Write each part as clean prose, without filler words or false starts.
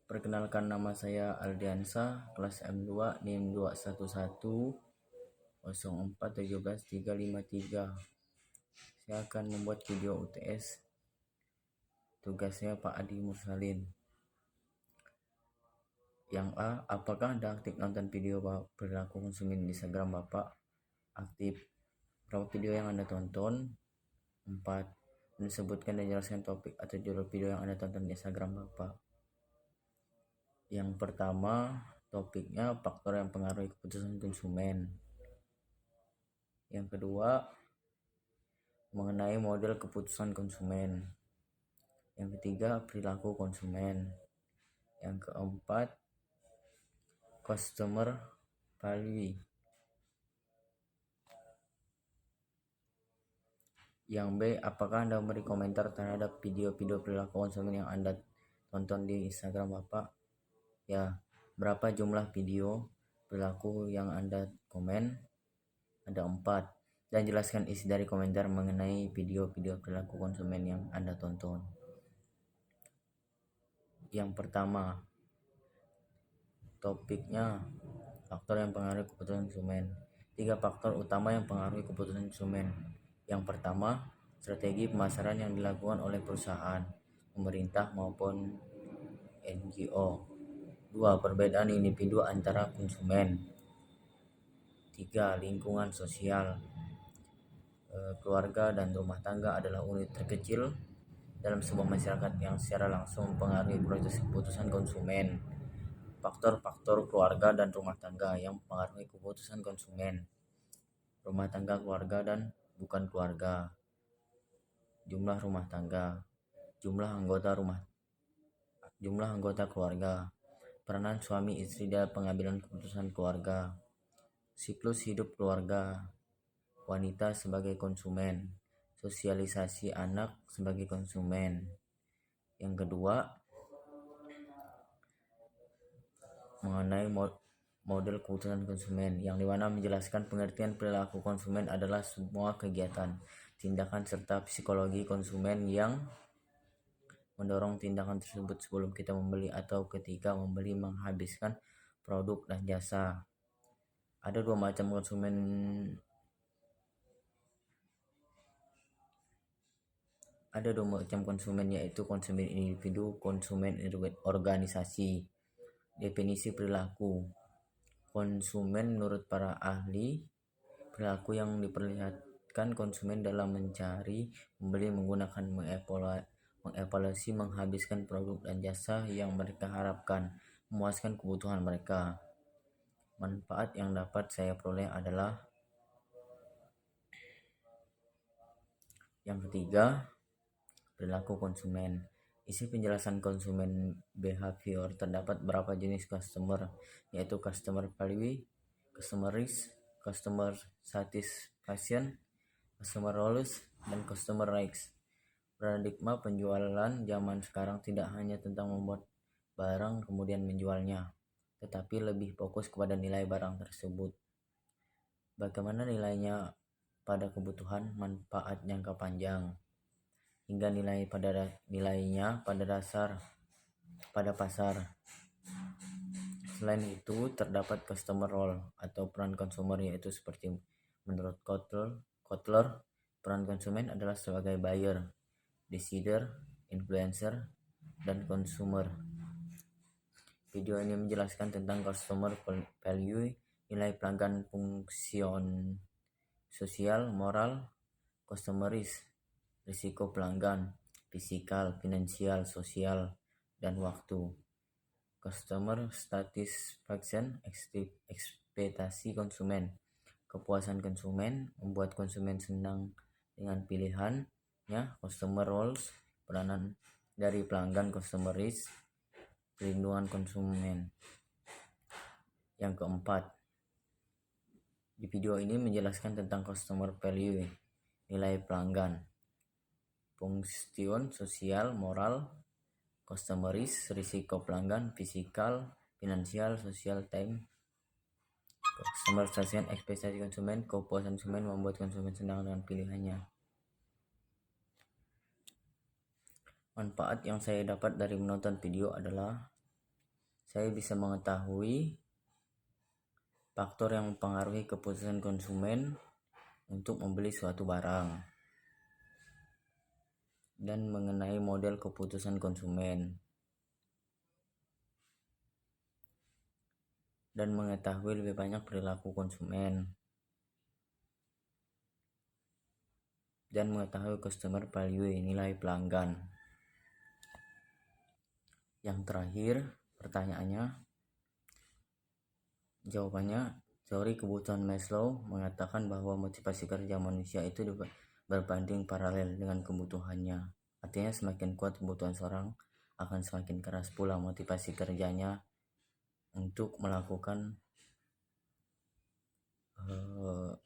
Perkenalkan, nama saya Aldiansa, kelas M2, NIM 21104171353. Saya akan membuat video UTS. Tugasnya Pak Adi Mursalin. Yang A, apakah Anda aktif nonton video perilaku konsumen di Instagram Bapak? Aktif. Berapa video yang Anda tonton? 4. Anda sebutkan dan jelaskan topik atau judul video yang Anda tonton di Instagram Bapak. Yang pertama, topiknya faktor yang mempengaruhi keputusan konsumen. Yang kedua, mengenai model keputusan konsumen. Yang ketiga, perilaku konsumen. Yang keempat, customer value. Yang B, apakah Anda memberi komentar terhadap video-video perilaku konsumen yang Anda tonton di Instagram Bapak? Ya. Berapa jumlah video perilaku yang Anda komen? Ada 4. Dan jelaskan isi dari komentar mengenai video-video perilaku konsumen yang Anda tonton. Yang pertama, topiknya faktor yang mempengaruhi keputusan konsumen. 3 faktor utama yang mempengaruhi keputusan konsumen. Yang pertama, strategi pemasaran yang dilakukan oleh perusahaan, pemerintah maupun NGO. 2. Perbedaan individu antara konsumen. 3. Lingkungan sosial. Keluarga dan rumah tangga adalah unit terkecil dalam sebuah masyarakat yang secara langsung mempengaruhi proses keputusan konsumen. Faktor-faktor keluarga dan rumah tangga yang mempengaruhi keputusan konsumen. Rumah tangga, keluarga, dan bukan keluarga. Jumlah rumah tangga, jumlah anggota keluarga, peranan suami istri dalam pengambilan keputusan keluarga, siklus hidup keluarga, wanita sebagai konsumen, sosialisasi anak sebagai konsumen. Yang kedua, mengenai model keputusan konsumen, yang dimana menjelaskan pengertian perilaku konsumen adalah semua kegiatan, tindakan, serta psikologi konsumen yang mendorong tindakan tersebut sebelum kita membeli atau ketika membeli, menghabiskan produk dan jasa. Ada dua macam konsumen. Yaitu konsumen individu, konsumen organisasi. Definisi perilaku konsumen menurut para ahli, perilaku yang diperlihatkan konsumen dalam mencari, membeli, menggunakan, mengevaluasi, menghabiskan produk dan jasa yang mereka harapkan, memuaskan kebutuhan mereka. Manfaat yang dapat saya peroleh adalah: yang ketiga, perilaku konsumen. Isi penjelasan konsumen behavior. Terdapat berapa jenis customer, yaitu customer value, customer risk, customer satisfaction, customer roles, dan customer rights. Paradigma penjualan zaman sekarang tidak hanya tentang membuat barang kemudian menjualnya, tetapi lebih fokus kepada nilai barang tersebut. Bagaimana nilainya pada kebutuhan, manfaat jangka panjang, hingga nilainya pada pasar. Selain itu, terdapat customer role atau peran konsumer, yaitu seperti menurut Kotler, peran konsumen adalah sebagai buyer, decider, influencer, dan consumer. Video ini menjelaskan tentang customer value, nilai pelanggan, fungsion sosial, moral, customer risk, risiko pelanggan, fisikal, finansial, sosial, dan waktu. Customer satisfaction, ekspektasi konsumen, kepuasan konsumen, membuat konsumen senang dengan pilihannya. Customer roles, peranan dari pelanggan. Customer risk, perlindungan konsumen. Yang keempat, di video ini menjelaskan tentang customer value, nilai pelanggan, fungsion sosial, moral, customer risk, risiko pelanggan, fisikal, finansial, sosial, time. Customer satisfaction, ekspektasi konsumen, kepuasan konsumen, membuat konsumen senang dengan pilihannya. Manfaat yang saya dapat dari menonton video adalah: saya bisa mengetahui faktor yang mempengaruhi keputusan konsumen untuk membeli suatu barang, dan mengenai model keputusan konsumen, dan mengetahui lebih banyak perilaku konsumen, dan mengetahui customer value, nilai pelanggan. Yang terakhir, pertanyaannya, jawabannya, teori kebutuhan Maslow mengatakan bahwa motivasi kerja manusia itu berbanding paralel dengan kebutuhannya. Artinya semakin kuat kebutuhan seorang, akan semakin keras pula motivasi kerjanya untuk melakukan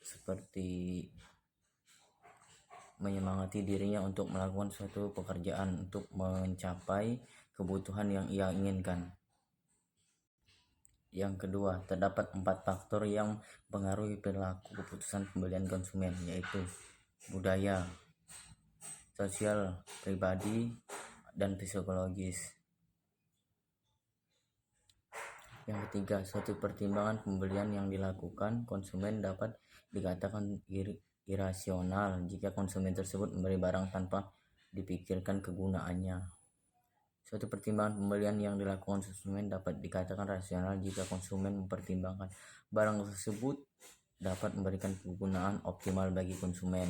seperti menyemangati dirinya untuk melakukan suatu pekerjaan untuk mencapai kebutuhan yang ia inginkan. Yang kedua, terdapat 4 faktor yang mempengaruhi perilaku keputusan pembelian konsumen, yaitu budaya, sosial, pribadi, dan psikologis. Yang ketiga, suatu pertimbangan pembelian yang dilakukan konsumen dapat dikatakan irasional jika konsumen tersebut membeli barang tanpa dipikirkan kegunaannya. Suatu pertimbangan pembelian yang dilakukan konsumen dapat dikatakan rasional jika konsumen mempertimbangkan barang tersebut dapat memberikan kegunaan optimal bagi konsumen.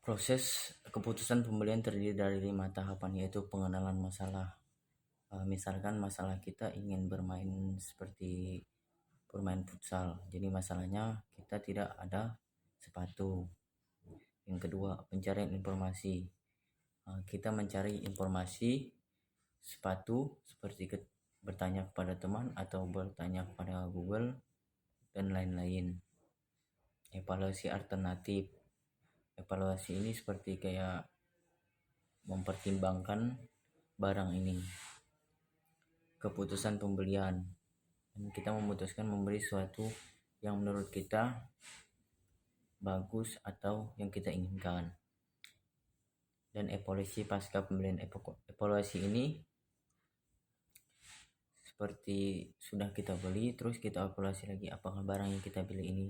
Proses keputusan pembelian terdiri dari 5 tahapan, yaitu pengenalan masalah. Misalkan masalah kita ingin bermain seperti bermain futsal, jadi masalahnya kita tidak ada sepatu. Yang kedua, pencarian informasi. Kita mencari informasi sepatu seperti bertanya kepada teman atau bertanya kepada Google dan lain-lain. Evaluasi alternatif. Evaluasi ini seperti kayak mempertimbangkan barang ini. Keputusan pembelian, dan kita memutuskan membeli sesuatu yang menurut kita bagus atau yang kita inginkan. Dan evaluasi pasca pembelian. Evaluasi ini seperti sudah kita beli, terus kita evaluasi lagi apakah barang yang kita beli ini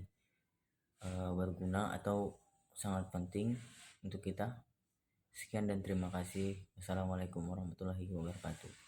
berguna atau sangat penting untuk kita. Sekian dan terima kasih. Wassalamualaikum warahmatullahi wabarakatuh.